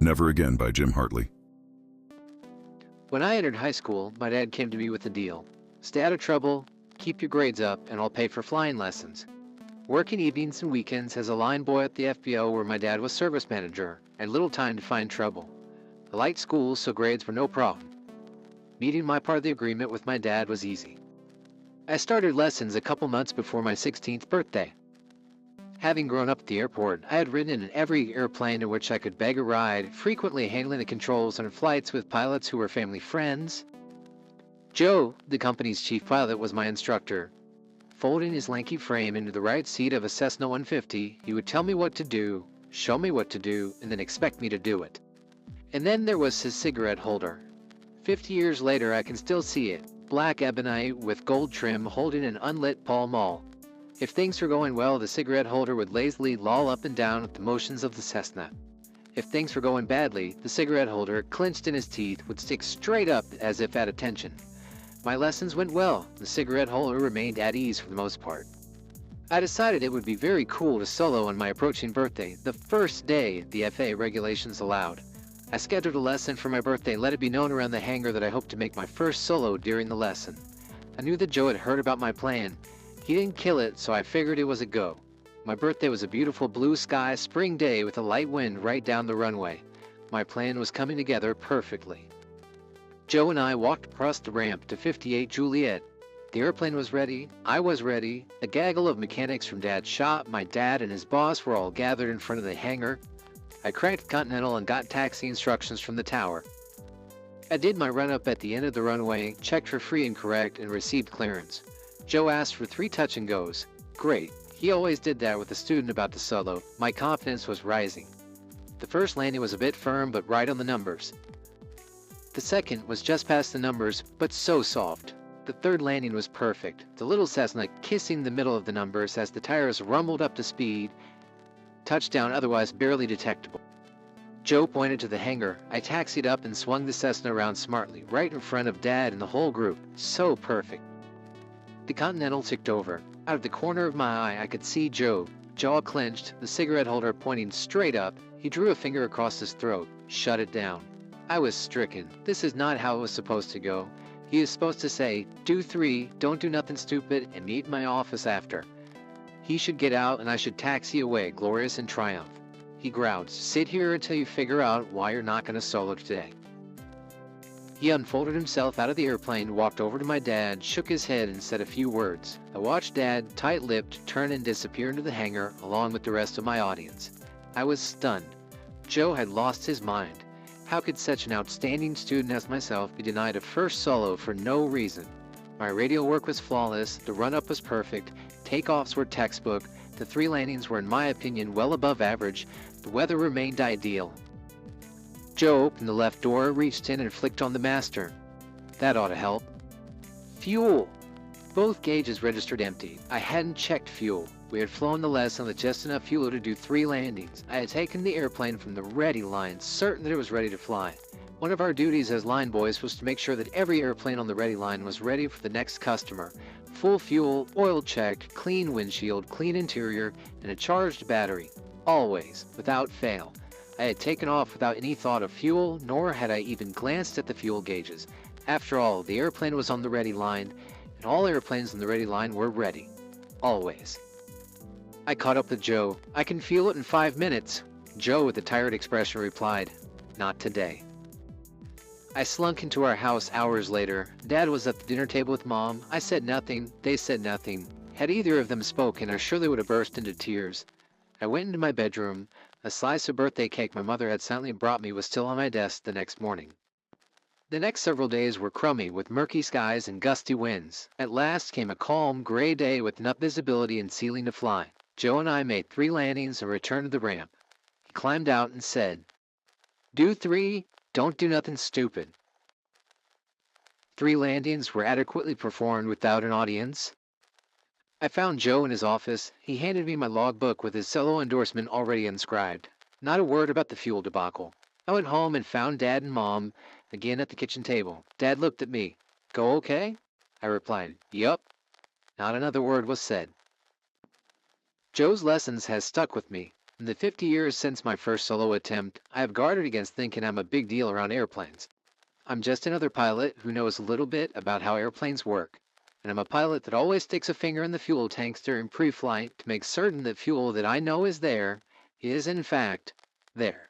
Never Again by Jim Hartley. When I entered high school, my dad came to me with a deal. Stay out of trouble, keep your grades up, and I'll pay for flying lessons. Working evenings and weekends as a line boy at the FBO where my dad was service manager, and little time to find trouble. I liked school, so grades were no problem. Meeting my part of the agreement with my dad was easy. I started lessons a couple months before my 16th birthday. Having grown up at the airport, I had ridden in every airplane in which I could beg a ride, frequently handling the controls on flights with pilots who were family friends. Joe, the company's chief pilot, was my instructor. Folding his lanky frame into the right seat of a Cessna 150, he would tell me what to do, show me what to do, and then expect me to do it. And then there was his cigarette holder. 50 years later, I can still see it, black ebonite with gold trim holding an unlit Pall Mall. If things were going well, the cigarette holder would lazily loll up and down at the motions of the Cessna. If things were going badly, the cigarette holder, clenched in his teeth, would stick straight up as if at attention. My lessons went well. The cigarette holder remained at ease for the most part. I decided it would be very cool to solo on my approaching birthday, the first day the FAA regulations allowed. I scheduled a lesson for my birthday and let it be known around the hangar that I hoped to make my first solo during the lesson. I knew that Joe had heard about my plan. He didn't kill it, so I figured it was a go. My birthday was a beautiful blue sky spring day with a light wind right down the runway. My plan was coming together perfectly. Joe and I walked across the ramp to 58 Juliet. The airplane was ready, I was ready, a gaggle of mechanics from Dad's shop, my dad and his boss were all gathered in front of the hangar. I cranked Continental and got taxi instructions from the tower. I did my run-up at the end of the runway, checked for free and correct, and received clearance. Joe asked for 3 touch and goes. Great. He always did that with a student about to solo. My confidence was rising. The first landing was a bit firm, but right on the numbers. The second was just past the numbers, but so soft. The third landing was perfect. The little Cessna kissing the middle of the numbers as the tires rumbled up to speed. Touchdown otherwise barely detectable. Joe pointed to the hangar. I taxied up and swung the Cessna around smartly, right in front of Dad and the whole group. So perfect. The Continental ticked over. Out of the corner of my eye, I could see Joe, jaw clenched, the cigarette holder pointing straight up. He drew a finger across his throat, shut it down. I was stricken. This is not how it was supposed to go. He is supposed to say, do 3, don't do nothing stupid, and meet in my office after. He should get out and I should taxi away, glorious in triumph. He growled, sit here until you figure out why you're not going to solo today. He unfolded himself out of the airplane, walked over to my dad, shook his head, and said a few words. I watched Dad, tight-lipped, turn and disappear into the hangar, along with the rest of my audience. I was stunned. Joe had lost his mind. How could such an outstanding student as myself be denied a first solo for no reason? My radio work was flawless, the run-up was perfect, takeoffs were textbook, the 3 landings were in my opinion well above average, the weather remained ideal. Joe opened the left door, reached in and flicked on the master. That ought to help. Fuel! Both gauges registered empty. I hadn't checked fuel. We had flown the lesson with just enough fuel to do 3 landings. I had taken the airplane from the ready line, certain that it was ready to fly. One of our duties as line boys was to make sure that every airplane on the ready line was ready for the next customer. Full fuel, oil checked, clean windshield, clean interior, and a charged battery. Always, without fail. I had taken off without any thought of fuel, nor had I even glanced at the fuel gauges. After all, the airplane was on the ready line, and all airplanes on the ready line were ready. Always. I caught up with Joe. I can feel it in 5 minutes. Joe, with a tired expression, replied, not today. I slunk into our house hours later. Dad was at the dinner table with Mom. I said nothing. They said nothing. Had either of them spoken, I surely would have burst into tears. I went into my bedroom. A slice of birthday cake my mother had silently brought me was still on my desk the next morning. The next several days were crummy with murky skies and gusty winds. At last came a calm, gray day with enough visibility and ceiling to fly. Joe and I made 3 landings and returned to the ramp. He climbed out and said, do 3, don't do nothing stupid. 3 landings were adequately performed without an audience. I found Joe in his office. He handed me my logbook with his solo endorsement already inscribed. Not a word about the fuel debacle. I went home and found Dad and Mom again at the kitchen table. Dad looked at me. Go okay? I replied, yup. Not another word was said. Joe's lessons has stuck with me. In the 50 years since my first solo attempt, I have guarded against thinking I'm a big deal around airplanes. I'm just another pilot who knows a little bit about how airplanes work, and I'm a pilot that always sticks a finger in the fuel tanks during pre-flight to make certain that fuel that I know is there is in fact there.